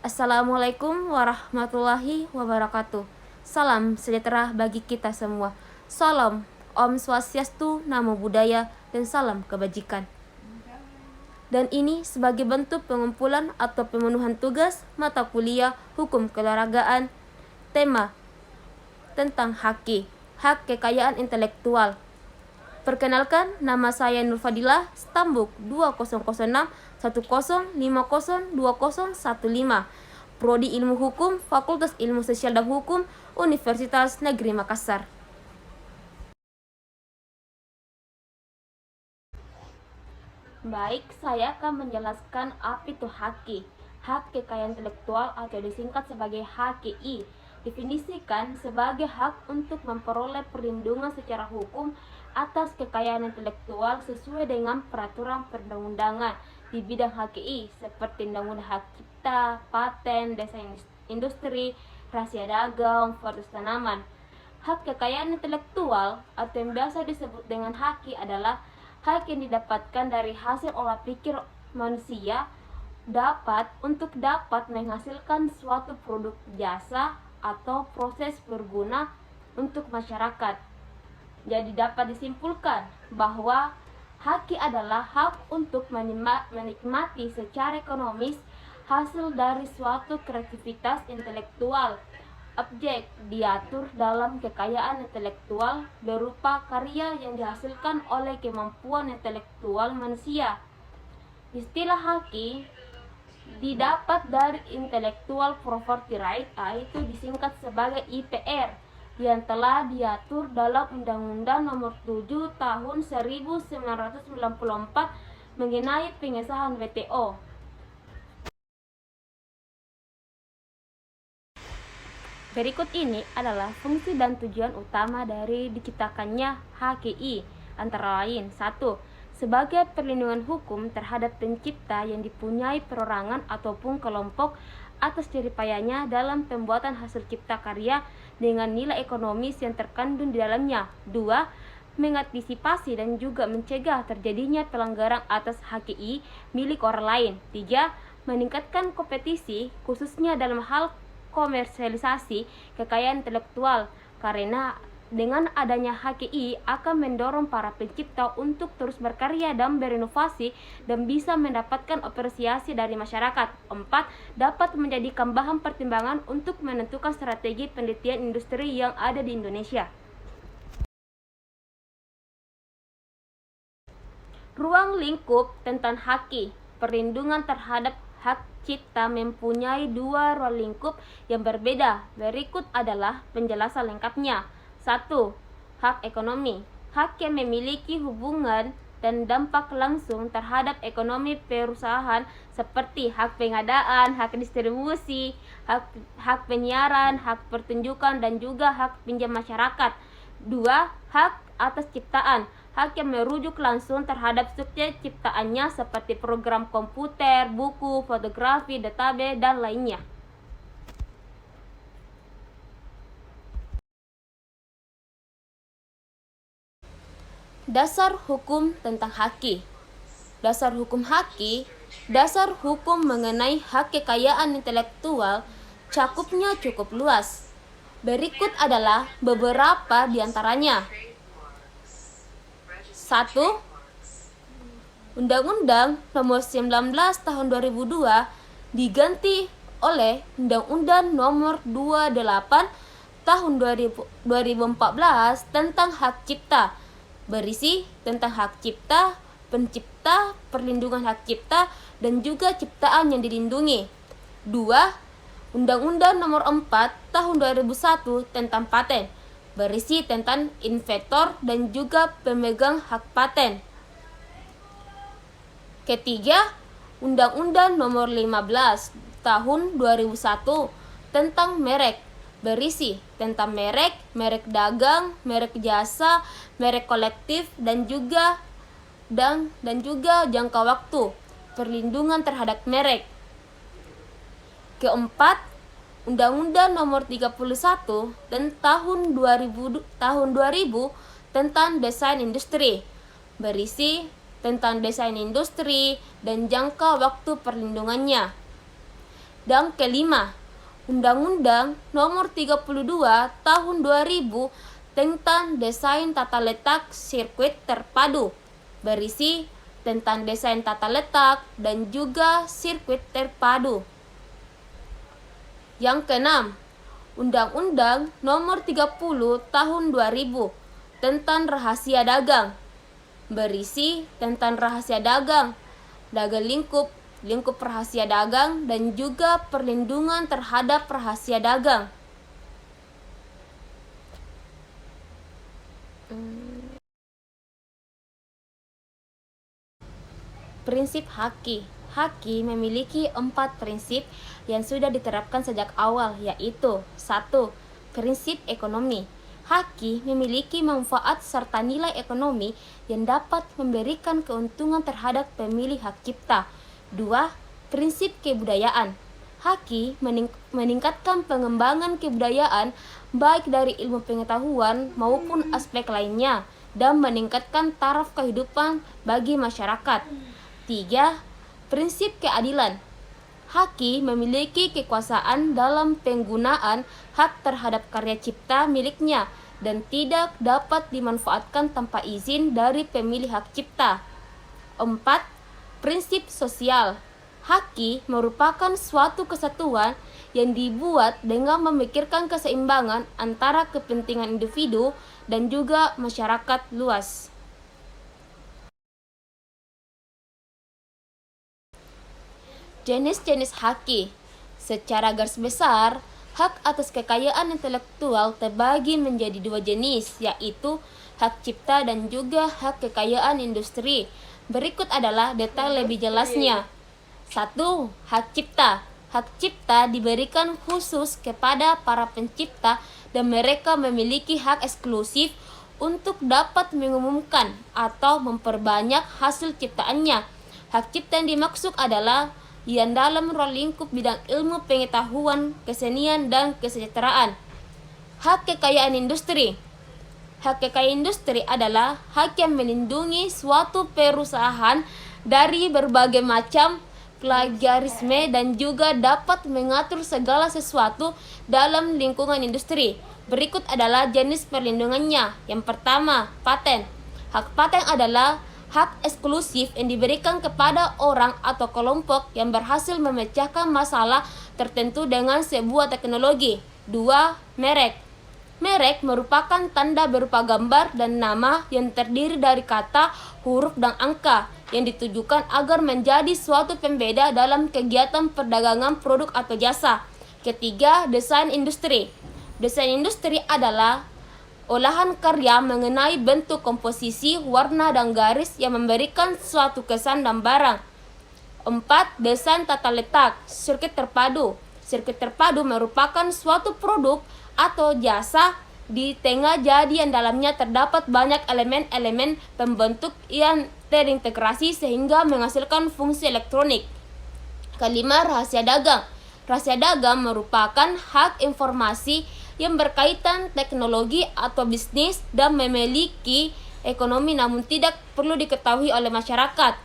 Assalamualaikum warahmatullahi wabarakatuh. Salam sejahtera bagi kita semua. Salam Om Swastiastu, Namo Buddhaya, dan salam kebajikan. Dan ini sebagai bentuk pengumpulan atau pemenuhan tugas mata kuliah Hukum Keolahragaan, tema tentang hak kekayaan intelektual. Perkenalkan, nama saya Nur Fadilah, Stambuk 2006-1050-2015, Prodi Ilmu Hukum, Fakultas Ilmu Sosial dan Hukum, Universitas Negeri Makassar. Baik, saya akan menjelaskan apa itu hak kekayaan intelektual atau disingkat sebagai HKI. Definisikan sebagai hak untuk memperoleh perlindungan secara hukum atas kekayaan intelektual sesuai dengan peraturan perundang-undangan di bidang HKI seperti Undang-Undang Hak Cipta, Paten, Desain Industri, Rahasia Dagang, Fotos Tanaman. Hak kekayaan intelektual atau yang biasa disebut dengan haki adalah hak yang didapatkan dari hasil olah pikir manusia dapat menghasilkan suatu produk, jasa, atau proses berguna untuk masyarakat. Jadi dapat disimpulkan bahwa haki adalah hak untuk menikmati secara ekonomis hasil dari suatu kreativitas intelektual. Objek diatur dalam kekayaan intelektual berupa karya yang dihasilkan oleh kemampuan intelektual manusia. Istilah haki didapat dari Intellectual Property Right, yaitu disingkat sebagai IPR, yang telah diatur dalam Undang-Undang Nomor 7 Tahun 1994 mengenai pengesahan WTO. Berikut ini adalah fungsi dan tujuan utama dari diciptakannya HKI, antara lain: 1. Sebagai perlindungan hukum terhadap pencipta yang dipunyai perorangan ataupun kelompok atas jeripayanya dalam pembuatan hasil cipta karya dengan nilai ekonomis yang terkandung di dalamnya. 2. Mengantisipasi dan juga mencegah terjadinya pelanggaran atas HKI milik orang lain. 3. Meningkatkan kompetisi khususnya dalam hal komersialisasi kekayaan intelektual, karena dengan adanya HKI akan mendorong para pencipta untuk terus berkarya dan berinovasi dan bisa mendapatkan apresiasi dari masyarakat. 4. Dapat menjadikan bahan pertimbangan untuk menentukan strategi penelitian industri yang ada di Indonesia. Ruang lingkup tentang HKI. Perlindungan terhadap hak cipta mempunyai dua ruang lingkup yang berbeda. Berikut adalah penjelasan lengkapnya. 1. Hak ekonomi. Hak yang memiliki hubungan dan dampak langsung terhadap ekonomi perusahaan seperti hak pengadaan, hak distribusi, hak penyiaran, hak pertunjukan, dan juga hak pinjam masyarakat. 2. Hak atas ciptaan. Hak yang merujuk langsung terhadap subjek ciptaannya seperti program komputer, buku, fotografi, database, dan lainnya. Dasar hukum tentang haki. Dasar hukum haki, dasar hukum mengenai hak kekayaan intelektual cakupnya cukup luas. Berikut adalah beberapa di antaranya. 1. Undang-Undang Nomor 19 Tahun 2002 diganti oleh Undang-Undang Nomor 28 Tahun 2014 tentang hak cipta, berisi tentang hak cipta, pencipta, perlindungan hak cipta, dan juga ciptaan yang dilindungi. 2. Undang-Undang Nomor 4 Tahun 2001 tentang paten, berisi tentang inventor dan juga pemegang hak paten. Ketiga, Undang-Undang Nomor 15 Tahun 2001 tentang merek, berisi tentang merek dagang, merek jasa, merek kolektif, dan juga jangka waktu perlindungan terhadap merek. Keempat, Undang-Undang Nomor 31 dan tahun 2000 tentang desain industri, berisi tentang desain industri dan jangka waktu perlindungannya. Dan kelima, Undang-Undang Nomor 32 Tahun 2000 tentang Desain Tata Letak Sirkuit Terpadu, berisi tentang desain tata letak dan juga sirkuit terpadu. Yang keenam, Undang-Undang Nomor 30 Tahun 2000 tentang Rahasia Dagang, berisi tentang rahasia dagang, dagang lingkup, lingkup rahasia dagang, dan juga perlindungan terhadap rahasia dagang. Prinsip Haki. Haki memiliki 4 prinsip yang sudah diterapkan sejak awal, yaitu 1. Prinsip ekonomi. Haki memiliki manfaat serta nilai ekonomi yang dapat memberikan keuntungan terhadap pemilik hak cipta. 2. Prinsip kebudayaan. Haki meningkatkan pengembangan kebudayaan baik dari ilmu pengetahuan maupun aspek lainnya dan meningkatkan taraf kehidupan bagi masyarakat. 3. Prinsip keadilan. Haki memiliki kekuasaan dalam penggunaan hak terhadap karya cipta miliknya dan tidak dapat dimanfaatkan tanpa izin dari pemilik hak cipta. 4. Prinsip sosial. Haki merupakan suatu kesatuan yang dibuat dengan memikirkan keseimbangan antara kepentingan individu dan juga masyarakat luas. Jenis-jenis haki. Secara garis besar, hak atas kekayaan intelektual terbagi menjadi 2 jenis, yaitu hak cipta dan juga hak kekayaan industri. Berikut adalah detail lebih jelasnya. 1. Hak cipta. Hak cipta diberikan khusus kepada para pencipta dan mereka memiliki hak eksklusif untuk dapat mengumumkan atau memperbanyak hasil ciptaannya. Hak cipta yang dimaksud adalah yang dalam ruang lingkup bidang ilmu pengetahuan, kesenian, dan kesejahteraan. Hak kekayaan industri. Hak kekayaan industri adalah hak yang melindungi suatu perusahaan dari berbagai macam plagiarisme dan juga dapat mengatur segala sesuatu dalam lingkungan industri. Berikut adalah jenis perlindungannya. Yang pertama, paten. Hak paten adalah hak eksklusif yang diberikan kepada orang atau kelompok yang berhasil memecahkan masalah tertentu dengan sebuah teknologi. 2. Merek. Merek merupakan tanda berupa gambar dan nama yang terdiri dari kata, huruf, dan angka yang ditujukan agar menjadi suatu pembeda dalam kegiatan perdagangan produk atau jasa. Ketiga, desain industri. Desain industri adalah olahan karya mengenai bentuk, komposisi, warna, dan garis yang memberikan suatu kesan dan barang. 4. Desain tata letak. Sirkuit terpadu. Sirkuit terpadu merupakan suatu produk atau jasa di tengah jadi yang dalamnya terdapat banyak elemen-elemen pembentuk yang terintegrasi sehingga menghasilkan fungsi elektronik. Kelima, rahasia dagang. Rahasia dagang merupakan hak informasi yang berkaitan teknologi atau bisnis dan memiliki ekonomi namun tidak perlu diketahui oleh masyarakat.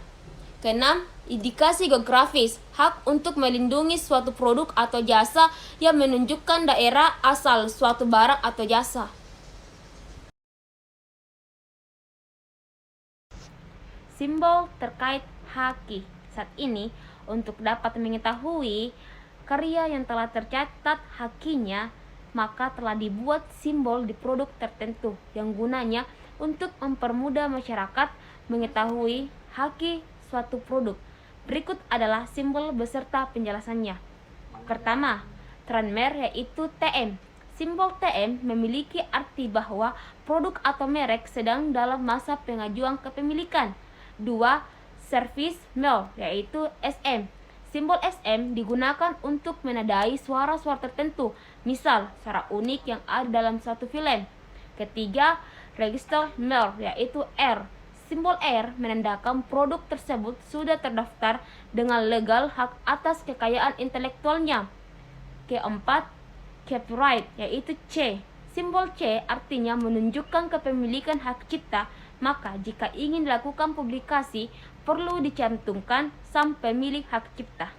Keenam, indikasi geografis. Hak untuk melindungi suatu produk atau jasa yang menunjukkan daerah asal suatu barang atau jasa. Simbol terkait haki. Saat ini, untuk dapat mengetahui karya yang telah tercatat hakinya, maka telah dibuat simbol di produk tertentu yang gunanya untuk mempermudah masyarakat mengetahui haki suatu produk. Berikut adalah simbol beserta penjelasannya. Pertama, trademark yaitu TM. Simbol TM memiliki arti bahwa produk atau merek sedang dalam masa pengajuan kepemilikan. 2. Service mark yaitu SM. Simbol SM digunakan untuk menandai suara-suara tertentu, misal suara unik yang ada dalam suatu film. Ketiga, register mark yaitu R. Simbol R menandakan produk tersebut sudah terdaftar dengan legal hak atas kekayaan intelektualnya. Keempat, copyright yaitu C. Simbol C artinya menunjukkan kepemilikan hak cipta, maka jika ingin dilakukan publikasi perlu dicantumkan sang pemilik hak cipta.